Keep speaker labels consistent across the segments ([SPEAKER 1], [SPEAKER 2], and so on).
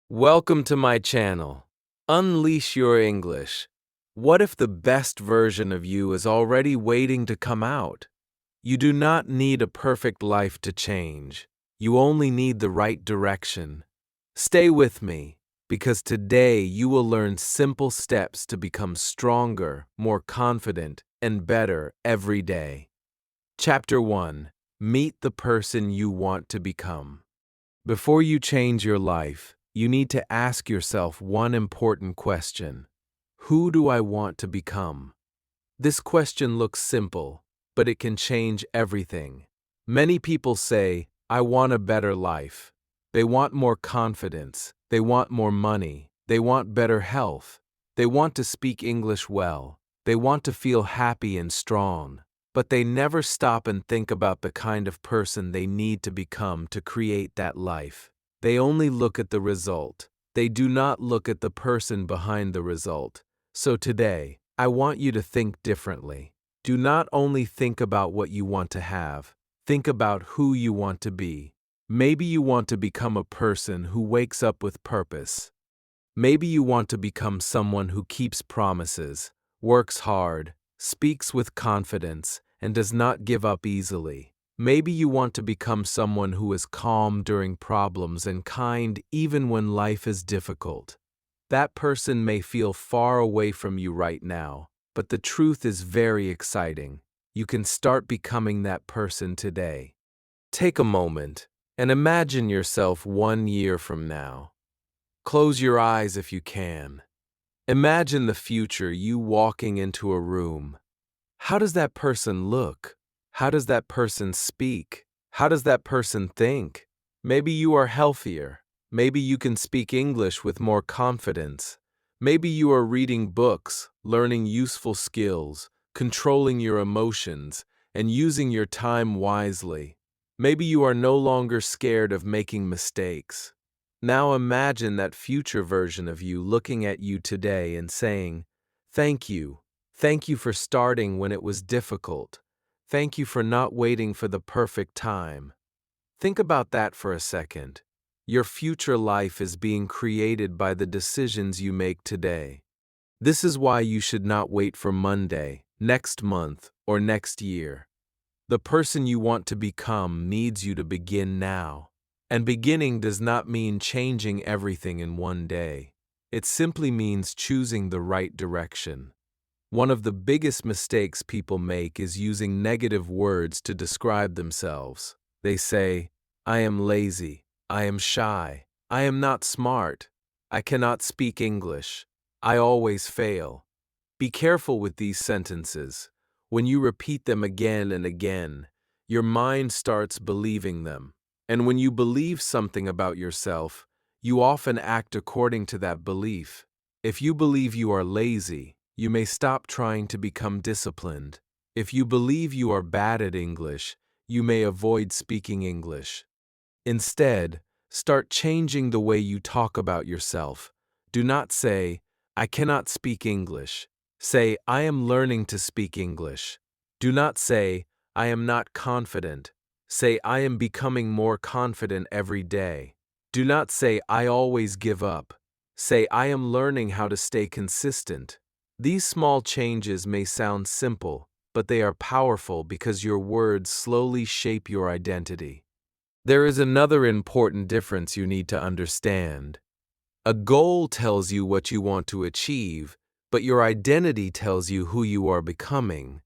[SPEAKER 1] Welcome to my channel. Unleash your English. What if the best version of you is already waiting to come out? You do not need a perfect life to change. You only need the right direction. Stay with me, because today you will learn simple steps to become stronger, more confident, and better every day. Chapter 1. Meet the person you want to become. Before you change your life, you need to ask yourself one important question. Who do I want to become? This question looks simple, but it can change everything. Many people say, I want a better life. They want more confidence. They want more money. They want better health. They want to speak English well. They want to feel happy and strong. But they never stop and think about the kind of person they need to become to create that life. They only look at the result. They do not look at the person behind the result. So today, I want you to think differently. Do not only think about what you want to have, think about who you want to be. Maybe you want to become a person who wakes up with purpose. Maybe you want to become someone who keeps promises, works hard, speaks with confidence, and does not give up easily. Maybe you want to become someone who is calm during problems and kind even when life is difficult. That person may feel far away from you right now, but the truth is very exciting. You can start becoming that person today. Take a moment and imagine yourself 1 year from now. Close your eyes if you can. Imagine the future, you walking into a room. How does that person look? How does that person speak? How does that person think? Maybe you are healthier. Maybe you can speak English with more confidence. Maybe you are reading books, learning useful skills, controlling your emotions, and using your time wisely. Maybe you are no longer scared of making mistakes. Now imagine that future version of you looking at you today and saying, "Thank you. Thank you for starting when it was difficult. Thank you for not waiting for the perfect time." Think about that for a second. Your future life is being created by the decisions you make today. This is why you should not wait for Monday, next month, or next year. The person you want to become needs you to begin now. And beginning does not mean changing everything in one day. It simply means choosing the right direction. One of the biggest mistakes people make is using negative words to describe themselves. They say, I am lazy, I am shy, I am not smart, I cannot speak English, I always fail. Be careful with these sentences. When you repeat them again and again, your mind starts believing them. And when you believe something about yourself, you often act according to that belief. If you believe you are lazy, you may stop trying to become disciplined. If you believe you are bad at English, you may avoid speaking English. Instead, start changing the way you talk about yourself. Do not say, I cannot speak English. Say, I am learning to speak English. Do not say, I am not confident. Say, I am becoming more confident every day. Do not say, I always give up. Say, I am learning how to stay consistent. These small changes may sound simple, but they are powerful because your words slowly shape your identity. There is another important difference you need to understand. A goal tells you what you want to achieve, but your identity tells you who you are becoming.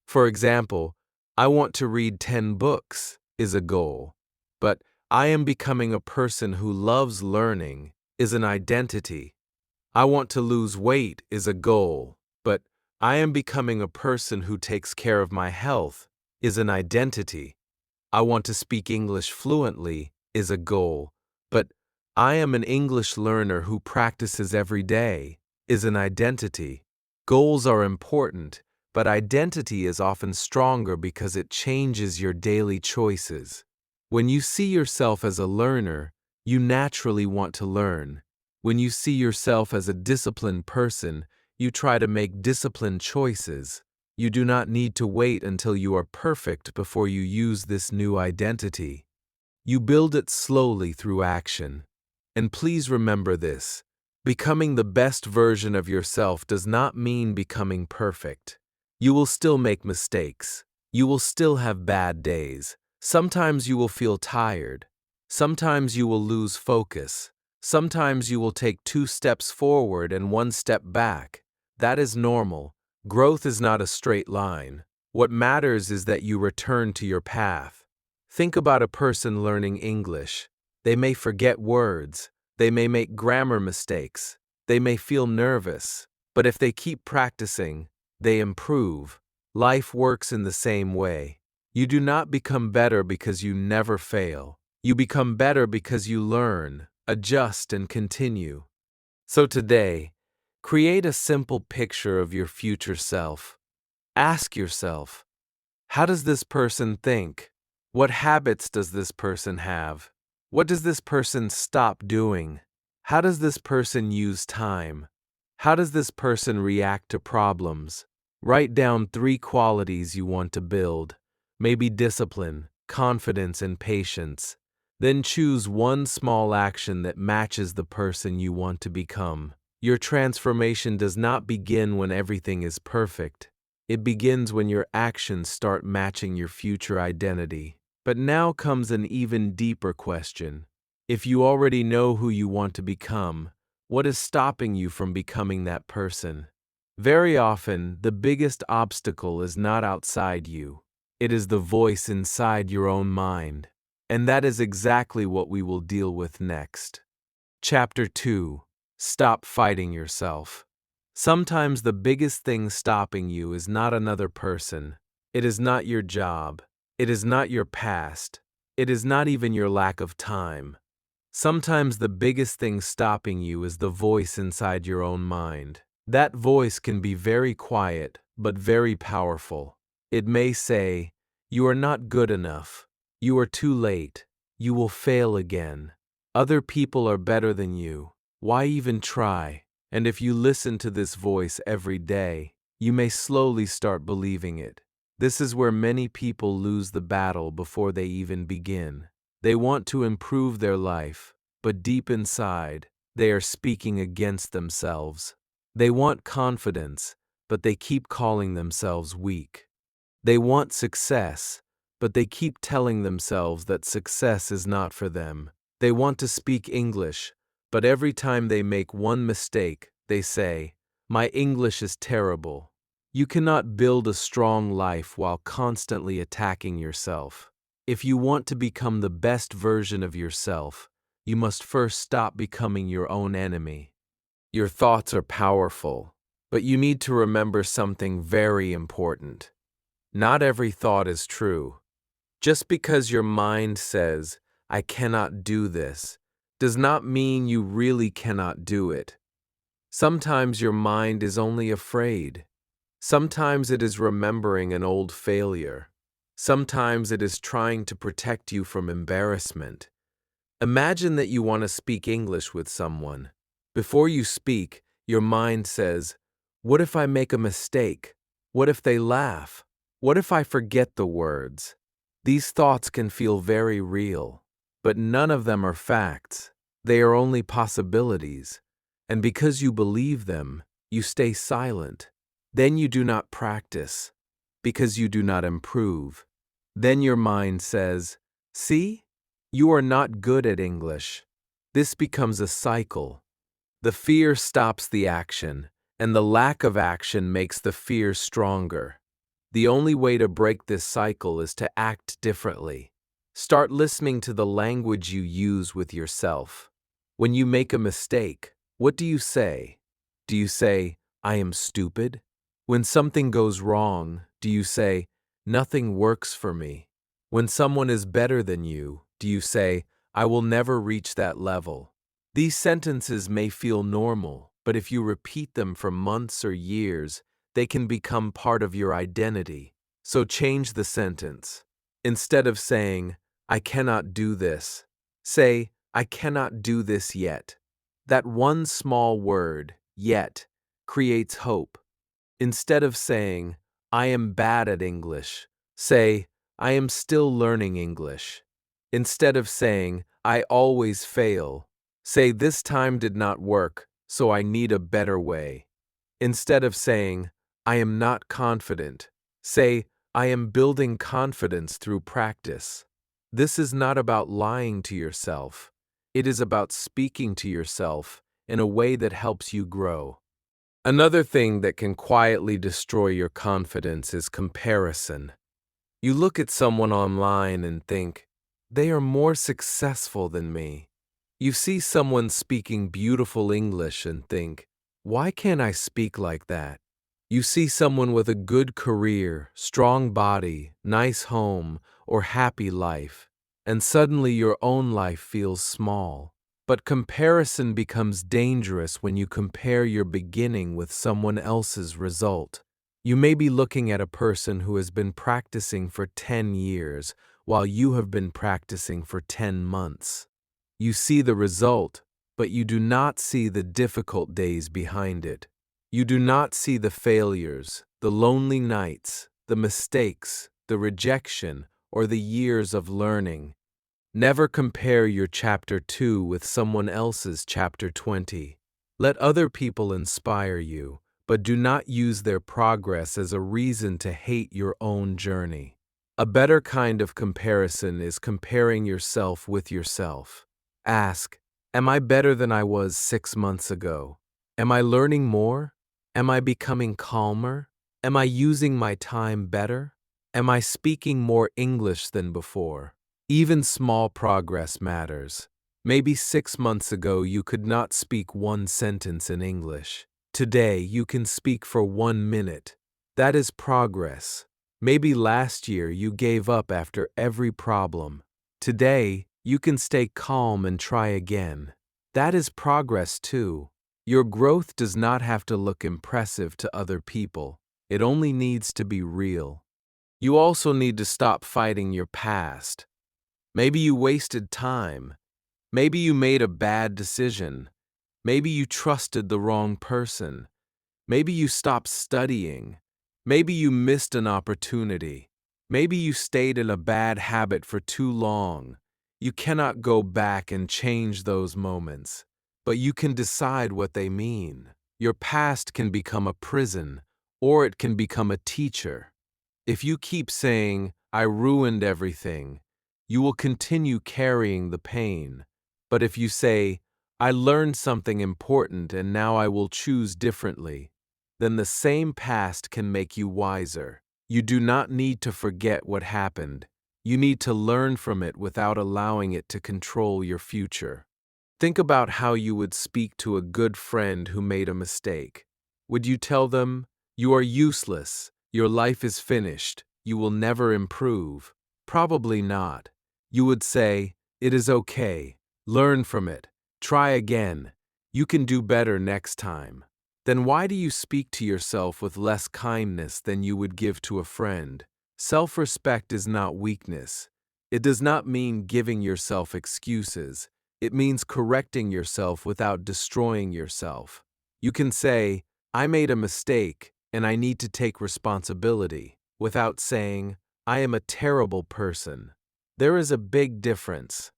[SPEAKER 1] For example, I want to read 10 books is a goal, but I am becoming a person who loves learning is an identity. I want to lose weight is a goal, but I am becoming a person who takes care of my health is an identity. I want to speak English fluently is a goal, but I am an English learner who practices every day is an identity. Goals are important, but identity is often stronger because it changes your daily choices. When you see yourself as a learner, you naturally want to learn. When you see yourself as a disciplined person, you try to make disciplined choices. You do not need to wait until you are perfect before you use this new identity. You build it slowly through action. And please remember this: becoming the best version of yourself does not mean becoming perfect. You will still make mistakes. You will still have bad days. Sometimes you will feel tired. Sometimes you will lose focus. Sometimes you will take 2 steps forward and 1 step back. That is normal. Growth is not a straight line. What matters is that you return to your path. Think about a person learning English. They may forget words. They may make grammar mistakes. They may feel nervous. But if they keep practicing, they improve. Life works in the same way. You do not become better because you never fail. You become better because you learn, adjust, and continue. So today, create a simple picture of your future self. Ask yourself, how does this person think? What habits does this person have? What does this person stop doing? How does this person use time? How does this person react to problems? Write down 3 qualities you want to build. Maybe discipline, confidence, and patience. Then choose one small action that matches the person you want to become. Your transformation does not begin when everything is perfect. It begins when your actions start matching your future identity. But now comes an even deeper question. If you already know who you want to become, what is stopping you from becoming that person? Very often, the biggest obstacle is not outside you. It is the voice inside your own mind. And that is exactly what we will deal with next. Chapter 2. Stop fighting yourself. Sometimes the biggest thing stopping you is not another person. It is not your job. It is not your past. It is not even your lack of time. Sometimes the biggest thing stopping you is the voice inside your own mind. That voice can be very quiet, but very powerful. It may say, "You are not good enough. You are too late. You will fail again. Other people are better than you. Why even try?" And if you listen to this voice every day, you may slowly start believing it. This is where many people lose the battle before they even begin. They want to improve their life, but deep inside, they are speaking against themselves. They want confidence, but they keep calling themselves weak. They want success, but they keep telling themselves that success is not for them. They want to speak English, but every time they make one mistake, they say, "My English is terrible." You cannot build a strong life while constantly attacking yourself. If you want to become the best version of yourself, you must first stop becoming your own enemy. Your thoughts are powerful, but you need to remember something very important. Not every thought is true. Just because your mind says, "I cannot do this," does not mean you really cannot do it. Sometimes your mind is only afraid. Sometimes it is remembering an old failure. Sometimes it is trying to protect you from embarrassment. Imagine that you want to speak English with someone. Before you speak, your mind says, "What if I make a mistake? What if they laugh? What if I forget the words?" These thoughts can feel very real, but none of them are facts. They are only possibilities. And because you believe them, you stay silent. Then you do not practice, because you do not improve. Then your mind says, "See? You are not good at English." This becomes a cycle. The fear stops the action, and the lack of action makes the fear stronger. The only way to break this cycle is to act differently. Start listening to the language you use with yourself. When you make a mistake, what do you say? Do you say, "I am stupid"? When something goes wrong, do you say, "Nothing works for me"? When someone is better than you, do you say, "I will never reach that level"? These sentences may feel normal, but if you repeat them for months or years, they can become part of your identity. So change the sentence. Instead of saying, "I cannot do this," say, "I cannot do this yet." That one small word, "yet," creates hope. Instead of saying, "I am bad at English," say, "I am still learning English." Instead of saying, "I always fail," Say, "This time did not work, so I need a better way." Instead of saying, "I am not confident," say, "I am building confidence through practice." This is not about lying to yourself. It is about speaking to yourself in a way that helps you grow. Another thing that can quietly destroy your confidence is comparison. You look at someone online and think, they are more successful than me. You see someone speaking beautiful English and think, why can't I speak like that? You see someone with a good career, strong body, nice home, or happy life, and suddenly your own life feels small. But comparison becomes dangerous when you compare your beginning with someone else's result. You may be looking at a person who has been practicing for 10 years while you have been practicing for 10 months. You see the result, but you do not see the difficult days behind it. You do not see the failures, the lonely nights, the mistakes, the rejection, or the years of learning. Never compare your chapter 2 with someone else's chapter 20. Let other people inspire you, but do not use their progress as a reason to hate your own journey. A better kind of comparison is comparing yourself with yourself. Ask, am I better than I was 6 months ago? Am I learning more? Am I becoming calmer? Am I using my time better? Am I speaking more English than before? Even small progress matters. Maybe 6 months ago you could not speak one sentence in English. Today you can speak for 1 minute. That is progress. Maybe last year you gave up after every problem. Today you can stay calm and try again. That is progress too. Your growth does not have to look impressive to other people. It only needs to be real. You also need to stop fighting your past. Maybe you wasted time. Maybe you made a bad decision. Maybe you trusted the wrong person. Maybe you stopped studying. Maybe you missed an opportunity. Maybe you stayed in a bad habit for too long. You cannot go back and change those moments, but you can decide what they mean. Your past can become a prison, or it can become a teacher. If you keep saying, I ruined everything, you will continue carrying the pain. But if you say, I learned something important and now I will choose differently, then the same past can make you wiser. You do not need to forget what happened. You need to learn from it without allowing it to control your future. Think about how you would speak to a good friend who made a mistake. Would you tell them, you are useless, your life is finished, you will never improve? Probably not. You would say, it is okay, learn from it, try again, you can do better next time. Then why do you speak to yourself with less kindness than you would give to a friend? Self-respect is not weakness. It does not mean giving yourself excuses. It means correcting yourself without destroying yourself. You can say, I made a mistake and I need to take responsibility, without saying, I am a terrible person. There is a big difference.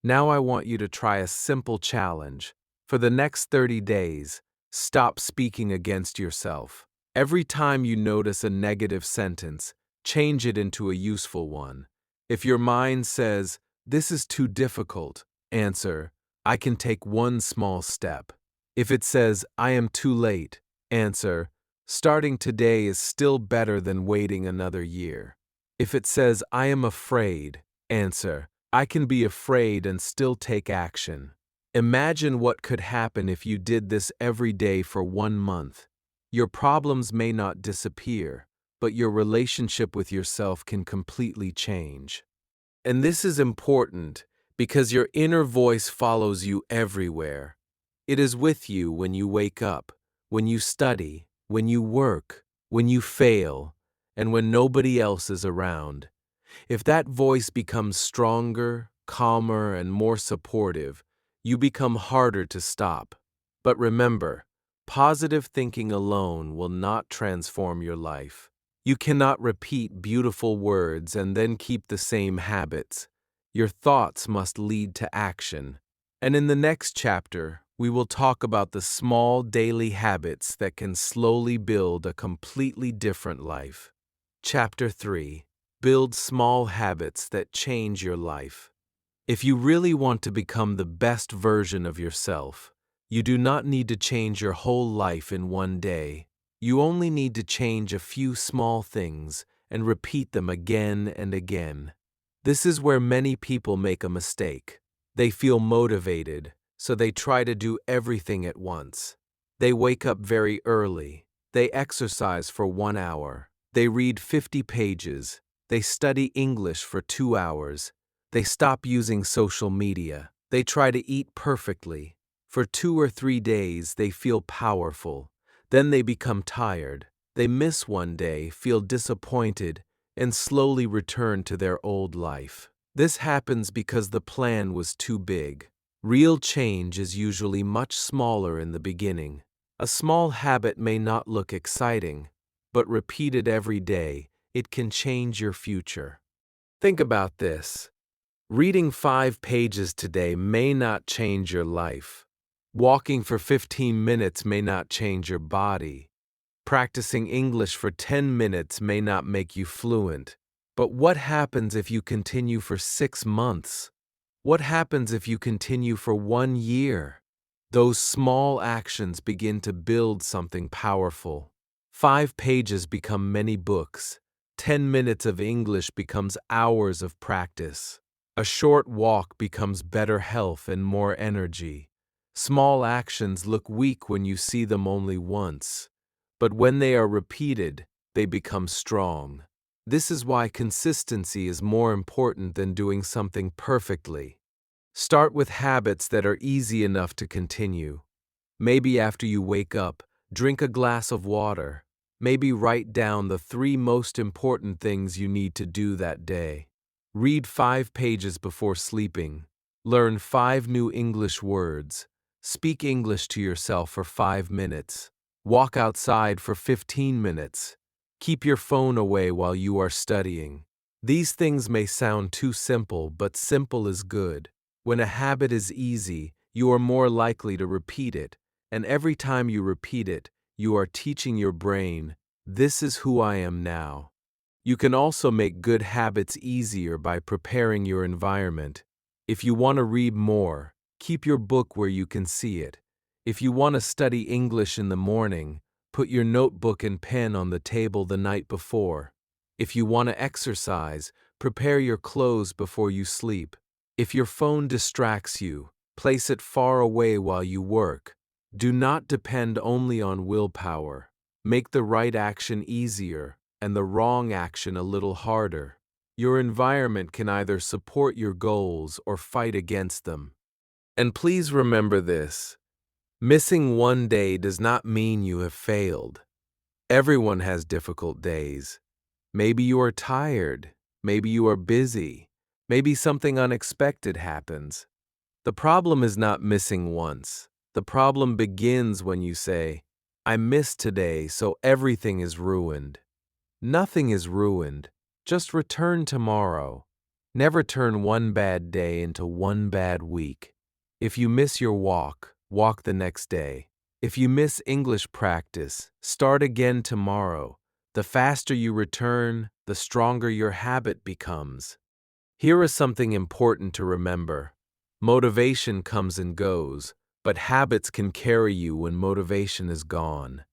[SPEAKER 1] Now I want you to try a simple challenge. For the next 30 days, stop speaking against yourself. Every time you notice a negative sentence, change it into a useful one. If your mind says, this is too difficult, answer, I can take one small step. If it says, I am too late, answer, starting today is still better than waiting another year. If it says, I am afraid, answer, I can be afraid and still take action. Imagine what could happen if you did this every day for 1 month. Your problems may not disappear, but your relationship with yourself can completely change. And this is important because your inner voice follows you everywhere. It is with you when you wake up, when you study, when you work, when you fail, and when nobody else is around. If that voice becomes stronger, calmer, and more supportive, you become harder to stop. But remember, positive thinking alone will not transform your life. You cannot repeat beautiful words and then keep the same habits. Your thoughts must lead to action, And in the next chapter, we will talk about the small daily habits that can slowly build a completely different life. Chapter 3. Build small habits that change your life. If you really want to become the best version of yourself, you do not need to change your whole life in one day. You only need to change a few small things and repeat them again and again. This is where many people make a mistake. They feel motivated, so they try to do everything at once. They wake up very early. They exercise for 1 hour. They read 50 pages. They study English for 2 hours. They stop using social media. They try to eat perfectly. For 2 or 3 days, they feel powerful. Then they become tired. They miss one day, feel disappointed, and slowly return to their old life. This happens because the plan was too big. Real change is usually much smaller in the beginning. A small habit may not look exciting, but repeated every day, it can change your future. Think about this. Reading 5 pages today may not change your life. Walking for 15 minutes may not change your body. Practicing English for 10 minutes may not make you fluent. But what happens if you continue for 6 months? What happens if you continue for 1 year? Those small actions begin to build something powerful. 5 pages become many books. 10 minutes of English becomes hours of practice. A short walk becomes better health and more energy. Small actions look weak when you see them only once, but when they are repeated, they become strong. This is why consistency is more important than doing something perfectly. Start with habits that are easy enough to continue. Maybe after you wake up, drink a glass of water. Maybe write down the 3 most important things you need to do that day. Read 5 pages before sleeping. Learn 5 new English words. Speak English to yourself for 5 minutes. Walk outside for 15 minutes. Keep your phone away while you are studying. These things may sound too simple, but simple is good. When a habit is easy, you are more likely to repeat it, and every time you repeat it, you are teaching your brain, "This is who I am now." You can also make good habits easier by preparing your environment. If you want to read more, keep your book where you can see it. If you want to study English in the morning, put your notebook and pen on the table the night before. If you want to exercise, prepare your clothes before you sleep. If your phone distracts you, place it far away while you work. Do not depend only on willpower. Make the right action easier and the wrong action a little harder. Your environment can either support your goals or fight against them. And please remember this: missing one day does not mean you have failed. Everyone has difficult days. Maybe you are tired. Maybe you are busy. Maybe something unexpected happens. The problem is not missing once. The problem begins when you say, "I missed today, so everything is ruined." Nothing is ruined. Just return tomorrow. Never turn one bad day into one bad week. If you miss your walk, walk the next day. If you miss English practice, start again tomorrow. The faster you return, the stronger your habit becomes. Here is something important to remember. Motivation comes and goes, but habits can carry you when motivation is gone.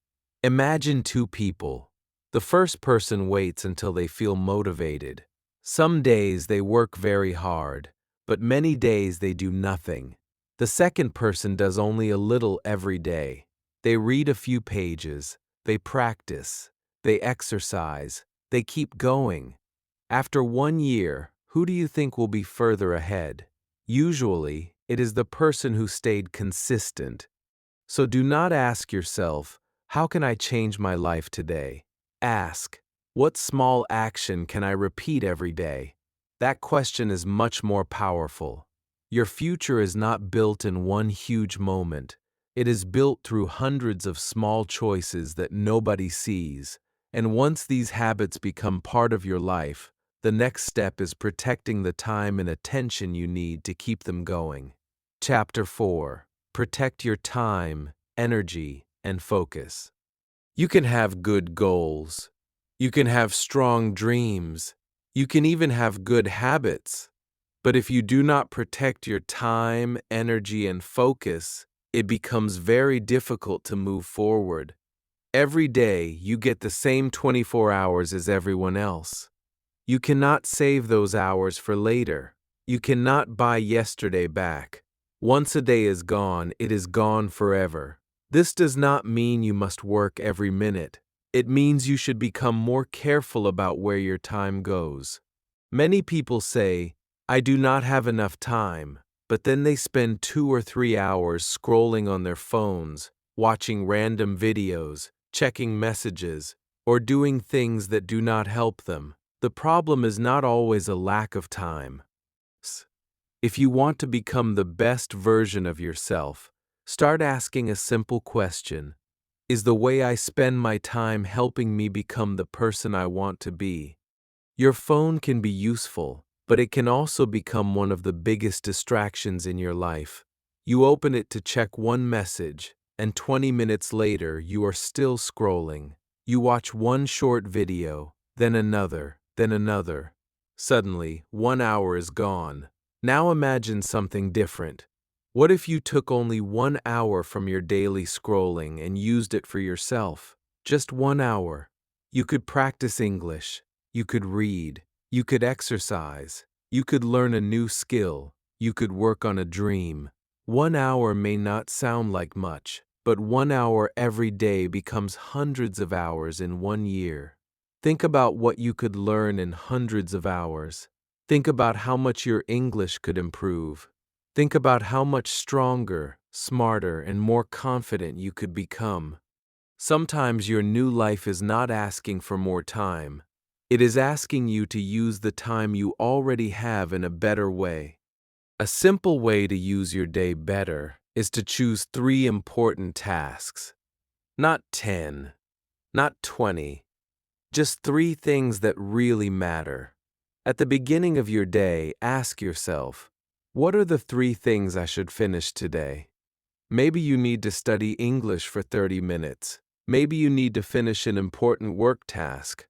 [SPEAKER 1] Imagine 2 people. The first person waits until they feel motivated. Some days they work very hard, but many days they do nothing. The second person does only a little every day. They read a few pages, they practice, they exercise, they keep going. After 1 year, who do you think will be further ahead? Usually, it is the person who stayed consistent. So do not ask yourself, "How can I change my life today?" Ask, "What small action can I repeat every day?" That question is much more powerful. Your future is not built in one huge moment. It is built through hundreds of small choices that nobody sees. And once these habits become part of your life, the next step is protecting the time and attention you need to keep them going. Chapter 4. Protect your time, energy, and focus. You can have good goals. You can have strong dreams. You can even have good habits. But if you do not protect your time, energy, and focus, it becomes very difficult to move forward. Every day, you get the same 24 hours as everyone else. You cannot save those hours for later. You cannot buy yesterday back. Once a day is gone, it is gone forever. This does not mean you must work every minute. It means you should become more careful about where your time goes. Many people say, "I do not have enough time," but then they spend 2 or 3 hours scrolling on their phones, watching random videos, checking messages, or doing things that do not help them. The problem is not always a lack of time. If you want to become the best version of yourself, start asking a simple question. Is the way I spend my time helping me become the person I want to be? Your phone can be useful, but it can also become one of the biggest distractions in your life. You open it to check one message, and 20 minutes later you are still scrolling. You watch one short video, then another, then another. Suddenly, 1 hour is gone. Now imagine something different. What if you took only 1 hour from your daily scrolling and used it for yourself? Just 1 hour. You could practice English. You could read. You could exercise. You could learn a new skill. You could work on a dream. 1 hour may not sound like much, but 1 hour every day becomes hundreds of hours in 1 year. Think about what you could learn in hundreds of hours. Think about how much your English could improve. Think about how much stronger, smarter, and more confident you could become. Sometimes your new life is not asking for more time. It is asking you to use the time you already have in a better way. A simple way to use your day better is to choose 3 important tasks. Not 10, not 20, just 3 things that really matter. At the beginning of your day, ask yourself, what are the 3 things I should finish today? Maybe you need to study English for 30 minutes. Maybe you need to finish an important work task.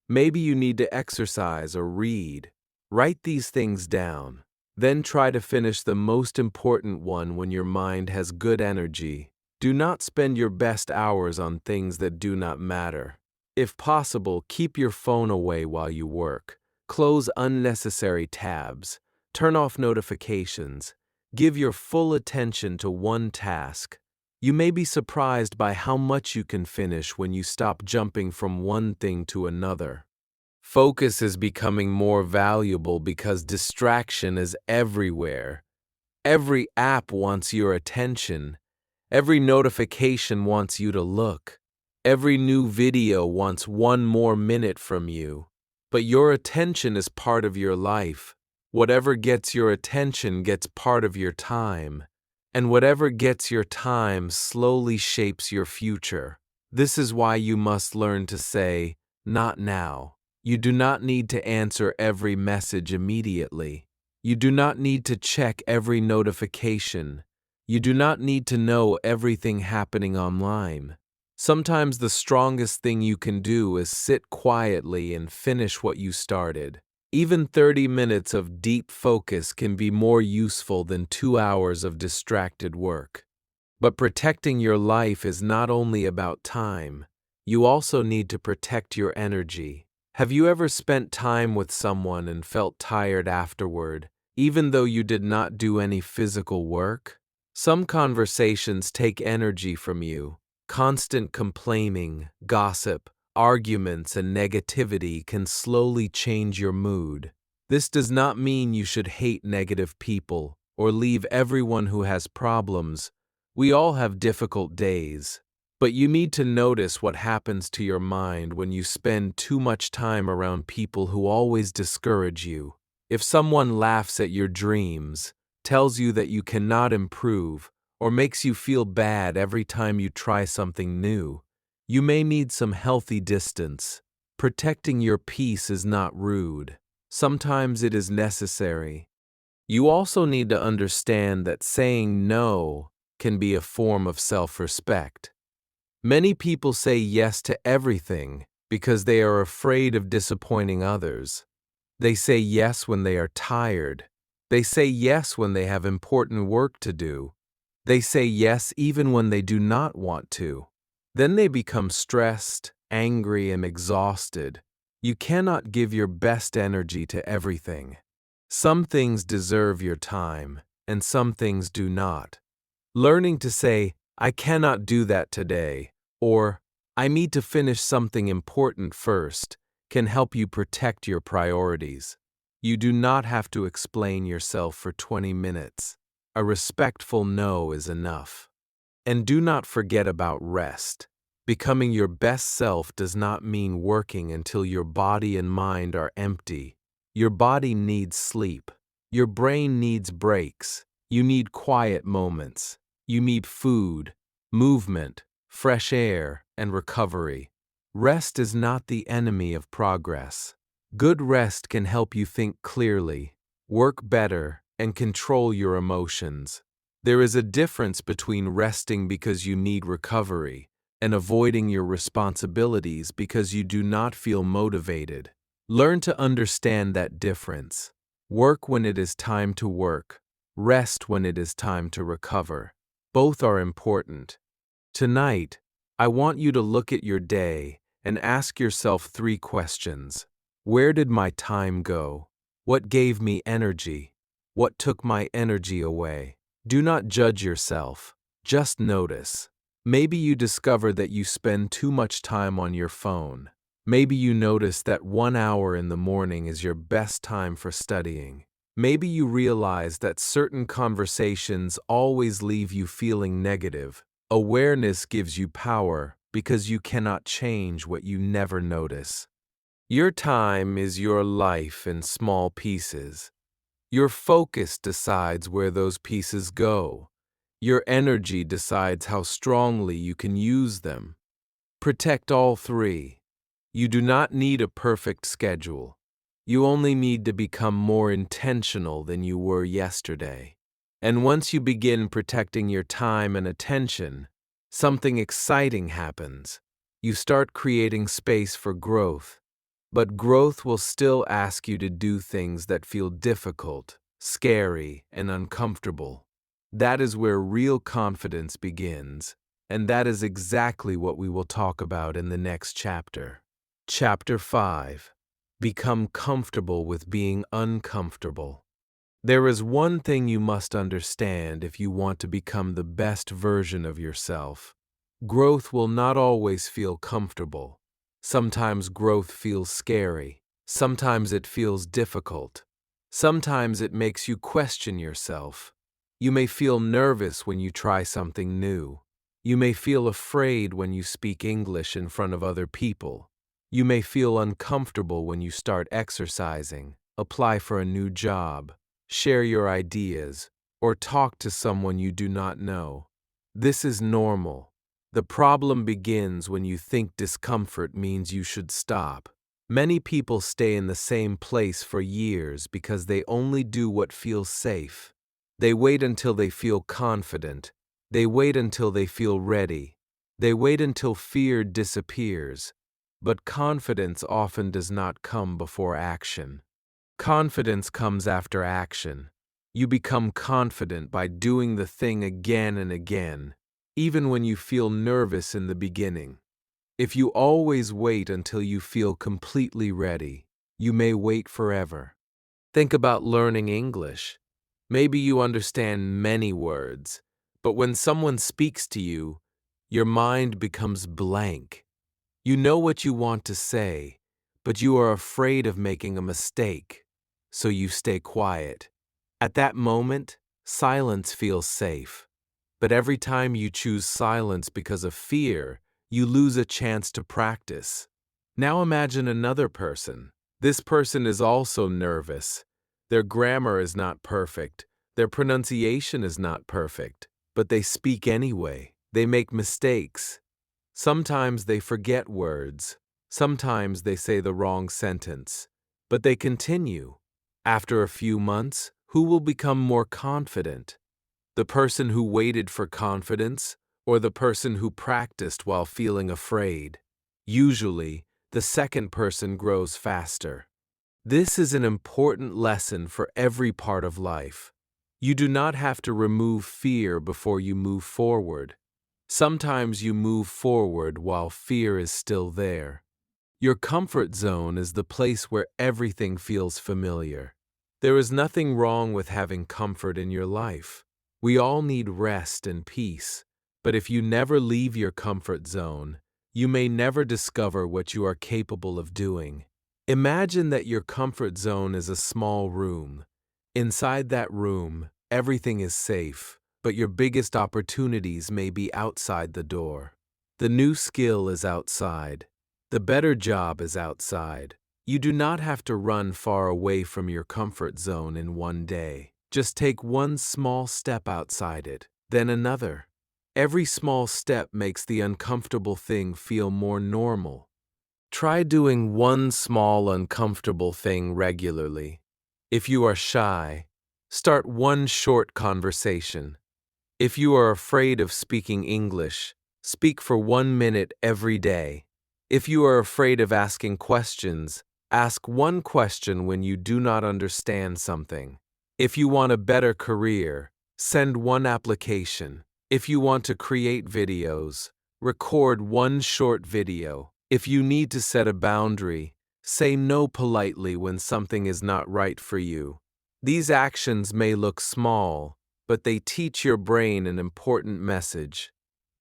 [SPEAKER 1] Maybe you need to exercise or read. Write these things down. Then try to finish the most important one when your mind has good energy. Do not spend your best hours on things that do not matter. If possible, keep your phone away while you work. Close unnecessary tabs. Turn off notifications. Give your full attention to one task. You may be surprised by how much you can finish when you stop jumping from one thing to another. Focus is becoming more valuable because distraction is everywhere. Every app wants your attention. Every notification wants you to look. Every new video wants 1 more minute from you. But your attention is part of your life. Whatever gets your attention gets part of your time. And whatever gets your time slowly shapes your future. This is why you must learn to say, "Not now." You do not need to answer every message immediately. You do not need to check every notification. You do not need to know everything happening online. Sometimes the strongest thing you can do is sit quietly and finish what you started. Even 30 minutes of deep focus can be more useful than 2 hours of distracted work. But protecting your life is not only about time. You also need to protect your energy. Have you ever spent time with someone and felt tired afterward, even though you did not do any physical work? Some conversations take energy from you. Constant complaining, gossip, arguments, and negativity can slowly change your mood. This does not mean you should hate negative people or leave everyone who has problems. We all have difficult days. But you need to notice what happens to your mind when you spend too much time around people who always discourage you. If someone laughs at your dreams, tells you that you cannot improve, or makes you feel bad every time you try something new, you may need some healthy distance. Protecting your peace is not rude. Sometimes it is necessary. You also need to understand that saying no can be a form of self-respect. Many people say yes to everything because they are afraid of disappointing others. They say yes when they are tired. They say yes when they have important work to do. They say yes even when they do not want to. Then they become stressed, angry, and exhausted. You cannot give your best energy to everything. Some things deserve your time, and some things do not. Learning to say, I cannot do that today, or I need to finish something important first, can help you protect your priorities. You do not have to explain yourself for 20 minutes. A respectful no is enough. And do not forget about rest. Becoming your best self does not mean working until your body and mind are empty. Your body needs sleep. Your brain needs breaks. You need quiet moments. You need food, movement, fresh air, and recovery. Rest is not the enemy of progress. Good rest can help you think clearly, work better, and control your emotions. There is a difference between resting because you need recovery and avoiding your responsibilities because you do not feel motivated. Learn to understand that difference. Work when it is time to work. Rest when it is time to recover. Both are important. Tonight, I want you to look at your day and ask yourself 3 questions. Where did my time go? What gave me energy? What took my energy away? Do not judge yourself. Just notice. Maybe you discover that you spend too much time on your phone. Maybe you notice that 1 hour in the morning is your best time for studying. Maybe you realize that certain conversations always leave you feeling negative. Awareness gives you power because you cannot change what you never notice. Your time is your life in small pieces. Your focus decides where those pieces go. Your energy decides how strongly you can use them. Protect all 3. You do not need a perfect schedule. You only need to become more intentional than you were yesterday. And once you begin protecting your time and attention, something exciting happens. You start creating space for growth. But growth will still ask you to do things that feel difficult, scary, and uncomfortable. That is where real confidence begins, and that is exactly what we will talk about in the next chapter. Chapter 5. Become comfortable with being uncomfortable. There is one thing you must understand if you want to become the best version of yourself. Growth will not always feel comfortable. Sometimes growth feels scary. Sometimes it feels difficult. Sometimes it makes you question yourself. You may feel nervous when you try something new. You may feel afraid when you speak English in front of other people. You may feel uncomfortable when you start exercising, apply for a new job, share your ideas, or talk to someone you do not know. This is normal. The problem begins when you think discomfort means you should stop. Many people stay in the same place for years because they only do what feels safe. They wait until they feel confident. They wait until they feel ready. They wait until fear disappears. But confidence often does not come before action. Confidence comes after action. You become confident by doing the thing again and again, even when you feel nervous in the beginning. If you always wait until you feel completely ready, you may wait forever. Think about learning English. Maybe you understand many words, but when someone speaks to you, your mind becomes blank. You know what you want to say, but you are afraid of making a mistake, so you stay quiet. At that moment, silence feels safe. But every time you choose silence because of fear, you lose a chance to practice. Now imagine another person. This person is also nervous. Their grammar is not perfect. Their pronunciation is not perfect. But they speak anyway. They make mistakes. Sometimes they forget words. Sometimes they say the wrong sentence. But they continue. After a few months, Who will become more confident? The person who waited for confidence, or the person who practiced while feeling afraid? Usually, the second person grows faster. This is an important lesson for every part of life. You do not have to remove fear before you move forward. Sometimes you move forward while fear is still there. Your comfort zone is the place where everything feels familiar. There is nothing wrong with having comfort in your life. We all need rest and peace, but if you never leave your comfort zone, you may never discover what you are capable of doing. Imagine that your comfort zone is a small room. Inside that room, everything is safe, but your biggest opportunities may be outside the door. The new skill is outside. The better job is outside. You do not have to run far away from your comfort zone in one day. Just take one small step outside it, then another. Every small step makes the uncomfortable thing feel more normal. Try doing one small uncomfortable thing regularly. If you are shy, start one short conversation. If you are afraid of speaking English, speak for 1 minute every day. If you are afraid of asking questions, ask one question when you do not understand something. If you want a better career, send one application. If you want to create videos, record one short video. If you need to set a boundary, say no politely when something is not right for you. These actions may look small, but they teach your brain an important message.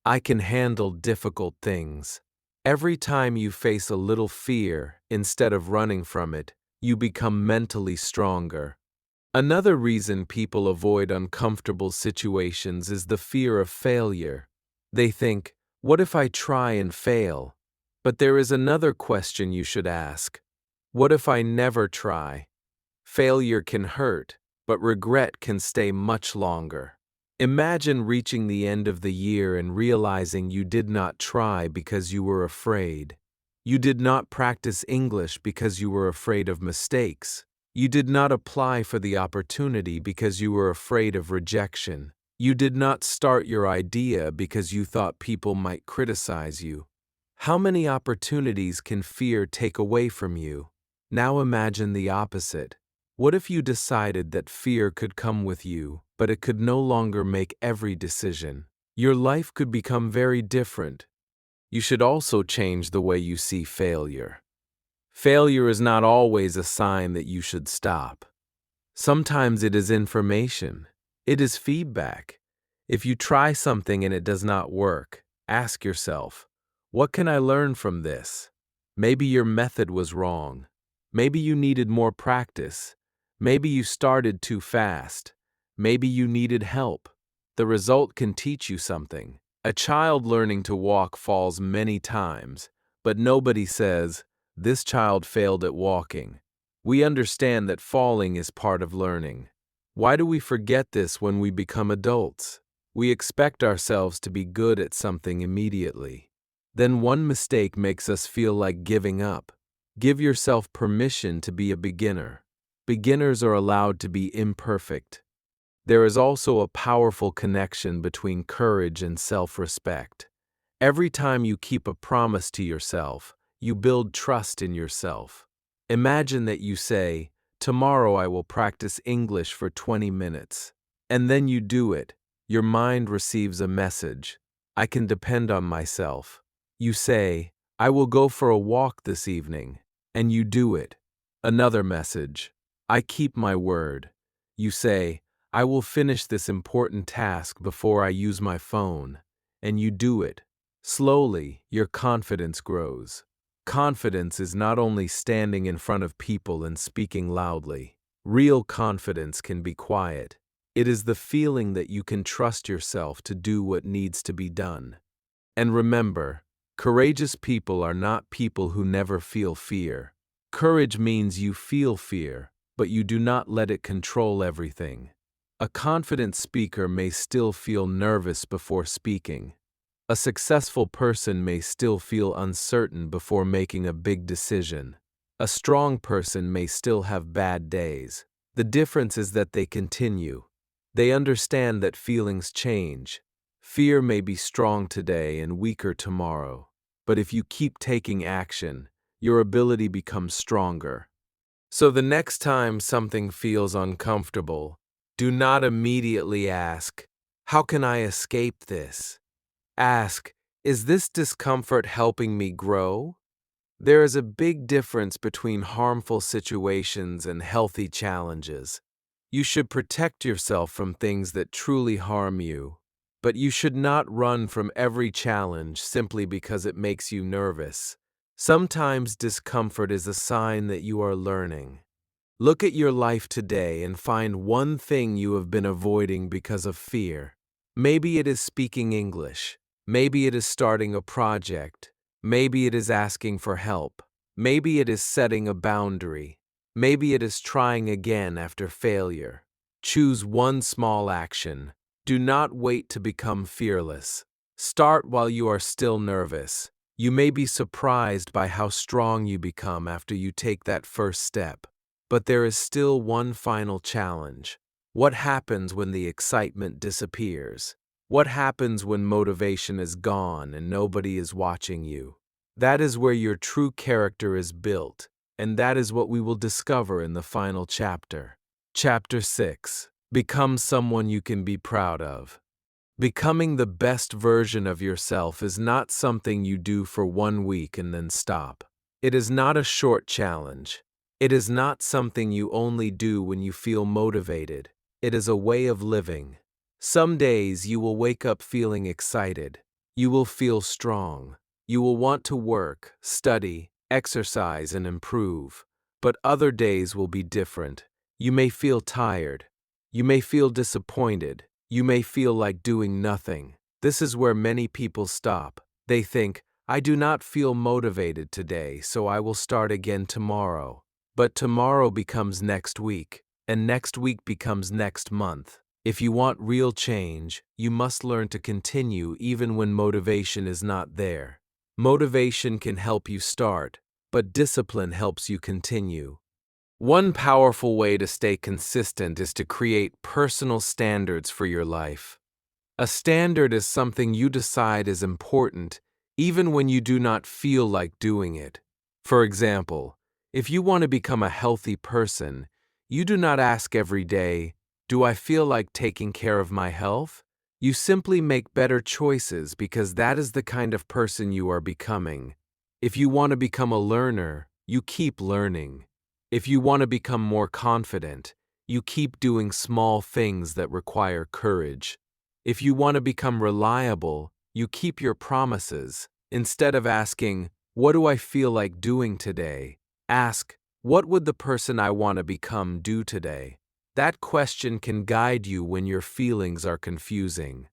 [SPEAKER 1] I can handle difficult things. Every time you face a little fear, instead of running from it, you become mentally stronger. Another reason people avoid uncomfortable situations is the fear of failure. They think, what if I try and fail? But there is another question you should ask. What if I never try? Failure can hurt, but regret can stay much longer. Imagine reaching the end of the year and realizing you did not try because you were afraid. You did not practice English because you were afraid of mistakes. You did not apply for the opportunity because you were afraid of rejection. You did not start your idea because you thought people might criticize you. How many opportunities can fear take away from you? Now imagine the opposite. What if you decided that fear could come with you, but it could no longer make every decision? Your life could become very different. You should also change the way you see failure. Failure is not always a sign that you should stop. Sometimes it is information. It is feedback. If you try something and it does not work, ask yourself, what can I learn from this? Maybe your method was wrong. Maybe you needed more practice. Maybe you started too fast. Maybe you needed help. The result can teach you something. A child learning to walk falls many times, but nobody says, this child failed at walking. We understand that falling is part of learning. Why do we forget this when we become adults? We expect ourselves to be good at something immediately. Then one mistake makes us feel like giving up. Give yourself permission to be a beginner. Beginners are allowed to be imperfect. There is also a powerful connection between courage and self-respect. Every time you keep a promise to yourself, you build trust in yourself. Imagine that you say, tomorrow I will practice English for 20 minutes. And then you do it. Your mind receives a message. I can depend on myself. You say, I will go for a walk this evening. And you do it. Another message. I keep my word. You say, I will finish this important task before I use my phone. And you do it. Slowly, your confidence grows. Confidence is not only standing in front of people and speaking loudly. Real confidence can be quiet. It is the feeling that you can trust yourself to do what needs to be done. And remember, courageous people are not people who never feel fear. Courage means you feel fear, but you do not let it control everything. A confident speaker may still feel nervous before speaking. A successful person may still feel uncertain before making a big decision. A strong person may still have bad days. The difference is that they continue. They understand that feelings change. Fear may be strong today and weaker tomorrow, but if you keep taking action, your ability becomes stronger. So the next time something feels uncomfortable, do not immediately ask, "How can I escape this?" Ask, "Is this discomfort helping me grow?" There is a big difference between harmful situations and healthy challenges. You should protect yourself from things that truly harm you, but you should not run from every challenge simply because it makes you nervous. Sometimes discomfort is a sign that you are learning. Look at your life today and find one thing you have been avoiding because of fear. Maybe it is speaking English. Maybe it is starting a project. Maybe it is asking for help. Maybe it is setting a boundary. Maybe it is trying again after failure. Choose one small action. Do not wait to become fearless. Start while you are still nervous. You may be surprised by how strong you become after you take that first step. But there is still one final challenge. What happens when the excitement disappears? What happens when motivation is gone and nobody is watching you? That is where your true character is built, and that is what we will discover in the final chapter. Chapter 6. Become someone you can be proud of. Becoming the best version of yourself is not something you do for 1 week and then stop. It is not a short challenge. It is not something you only do when you feel motivated. It is a way of living. Some days you will wake up feeling excited. You will feel strong. You will want to work, study, exercise, and improve. But other days will be different. You may feel tired. You may feel disappointed. You may feel like doing nothing. This is where many people stop. They think, "I do not feel motivated today, so I will start again tomorrow." But tomorrow becomes next week, and next week becomes next month. If you want real change, you must learn to continue even when motivation is not there. Motivation can help you start, but discipline helps you continue. One powerful way to stay consistent is to create personal standards for your life. A standard is something you decide is important, even when you do not feel like doing it. For example, if you want to become a healthy person, you do not ask every day, "Do I feel like taking care of my health?" You simply make better choices because that is the kind of person you are becoming. If you want to become a learner, you keep learning. If you want to become more confident, you keep doing small things that require courage. If you want to become reliable, you keep your promises. Instead of asking, "What do I feel like doing today?" ask, "What would the person I want to become do today?" That question can guide you when your feelings are confusing.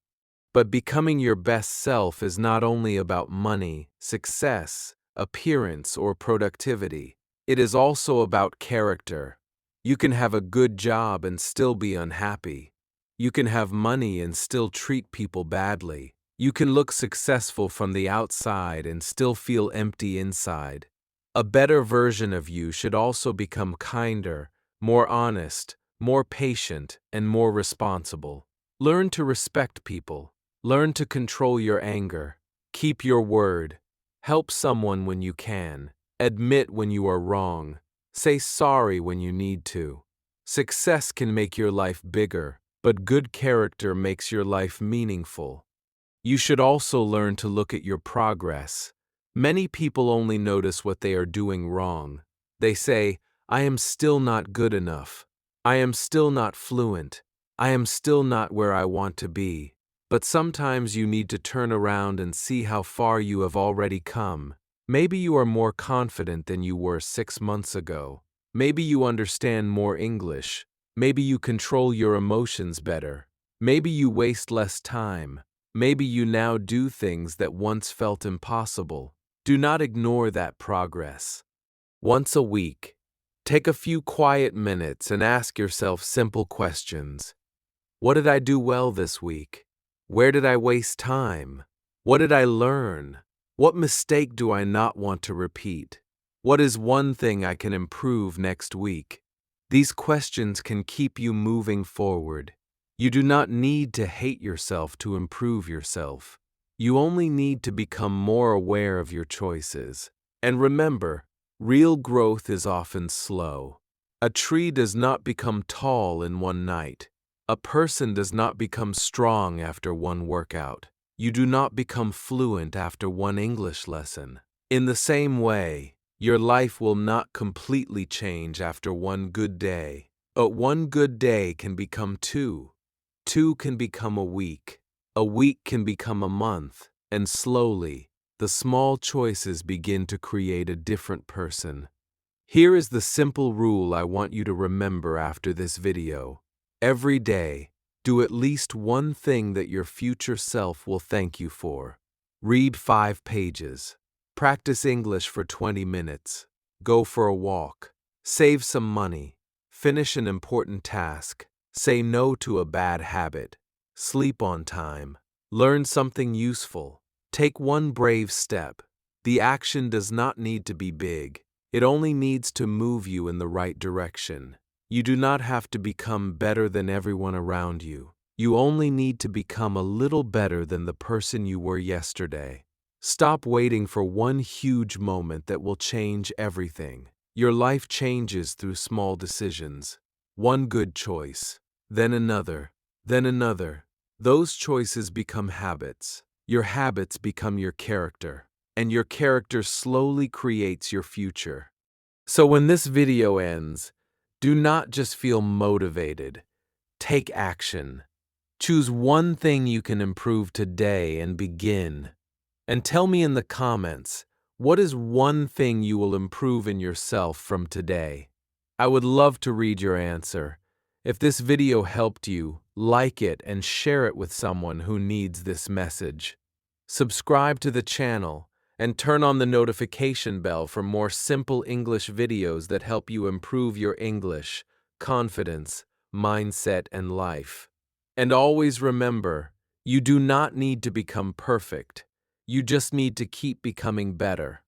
[SPEAKER 1] But becoming your best self is not only about money, success, appearance, or productivity. It is also about character. You can have a good job and still be unhappy. You can have money and still treat people badly. You can look successful from the outside and still feel empty inside. A better version of you should also become kinder, more honest, more patient, and more responsible. Learn to respect people. Learn to control your anger. Keep your word. Help someone when you can. Admit when you are wrong. Say sorry when you need to. Success can make your life bigger, but good character makes your life meaningful. You should also learn to look at your progress. Many people only notice what they are doing wrong. They say, "I am still not good enough. I am still not fluent. I am still not where I want to be." But sometimes you need to turn around and see how far you have already come. Maybe you are more confident than you were 6 months ago. Maybe you understand more English. Maybe you control your emotions better. Maybe you waste less time. Maybe you now do things that once felt impossible. Do not ignore that progress. Once a week, take a few quiet minutes and ask yourself simple questions. What did I do well this week? Where did I waste time? What did I learn? What mistake do I not want to repeat? What is one thing I can improve next week? These questions can keep you moving forward. You do not need to hate yourself to improve yourself. You only need to become more aware of your choices. And remember, real growth is often slow. A tree does not become tall in one night. A person does not become strong after one workout. You do not become fluent after one English lesson. In the same way, your life will not completely change after one good day. But one good day can become two. Two can become a week. A week can become a month. And slowly, the small choices begin to create a different person. Here is the simple rule I want you to remember after this video. Every day, do at least one thing that your future self will thank you for. Read 5 pages. Practice English for 20 minutes. Go for a walk. Save some money. Finish an important task. Say no to a bad habit. Sleep on time. Learn something useful. Take one brave step. The action does not need to be big. It only needs to move you in the right direction. You do not have to become better than everyone around you. You only need to become a little better than the person you were yesterday. Stop waiting for one huge moment that will change everything. Your life changes through small decisions. One good choice, then another, then another. Those choices become habits. Your habits become your character, and your character slowly creates your future. So when this video ends, do not just feel motivated. Take action. Choose one thing you can improve today and begin. And tell me in the comments, what is one thing you will improve in yourself from today? I would love to read your answer. If this video helped you, like it and share it with someone who needs this message. Subscribe to the channel and turn on the notification bell for more simple English videos that help you improve your English, confidence, mindset, and life. And always remember, you do not need to become perfect. You just need to keep becoming better.